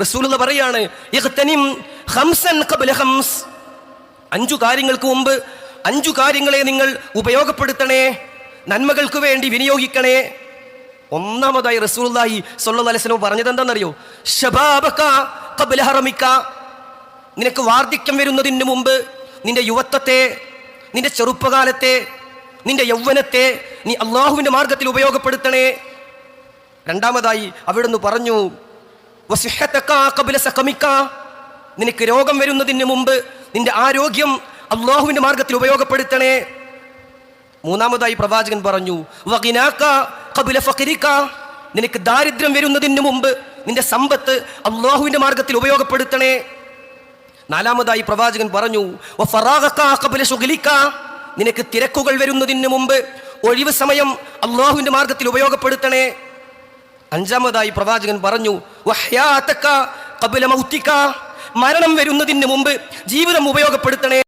റസൂലുള്ള പറയാണ് ഇഗ്തനിം ഖംസൻ ഖബ്ല ഖംസ്, 5 കാര്യങ്ങൾക്ക് മുമ്പ് 5 കാര്യങ്ങളെ നിങ്ങൾ ഉപയോഗപ്പെടുത്തണേ, നന്മകൾക്ക് വേണ്ടി വിനിയോഗിക്കണേ. ഒന്നാമതായി റസൂലുള്ളാഹി സ്വല്ലല്ലാഹു അലൈഹി വസല്ലം പറഞ്ഞത് എന്താണെന്നറിയോ? ശബാബക ഖബ്ല ഹറമിക, നിനക്ക് വാർദ്ധക്യം വരുന്നതിന് മുമ്പ് നിന്റെ യുവത്വത്തെ, നിന്റെ ചെറുപ്പകാലത്തെ, നിന്റെ യൗവനത്തെ നീ അള്ളാഹുവിന്റെ മാർഗത്തിൽ ഉപയോഗപ്പെടുത്തണേ. രണ്ടാമതായി അവിടുന്ന് പറഞ്ഞു വസിഹതക ഖബ്ല സഖമിക, നിനക്ക് രോഗം വരുന്നതിന് മുമ്പ് നിന്റെ ആരോഗ്യം അള്ളാഹുവിന്റെ മാർഗത്തിൽ ഉപയോഗപ്പെടുത്തണേ. മൂന്നാമതായി പ്രവാചകൻ പറഞ്ഞു വഗിനാക ഖബ്ല ഫഖരിക, നിനക്ക് ദാരിദ്ര്യം വരുന്നതിന് മുമ്പ് നിന്റെ സമ്പത്ത് അള്ളാഹുവിന്റെ മാർഗത്തിൽ ഉപയോഗപ്പെടുത്തണേ. നാലാമതായി പ്രവാചകൻ പറഞ്ഞു വഫറാഗക ഖബ്ല ശുഗ്ലിക, നിനക്ക് തിരക്കുകൾ വരുന്നതിന് മുമ്പ് ഒഴിവ് സമയം അള്ളാഹുവിന്റെ മാർഗത്തിൽ ഉപയോഗപ്പെടുത്തണേ. അഞ്ചാമതായി പ്രവാചകൻ പറഞ്ഞു വഹ്യാതക ഖബ്ല മൗതിക, മരണം വരുന്നതിന് മുമ്പ് ജീവിതം ഉപയോഗപ്പെടുത്തണേ.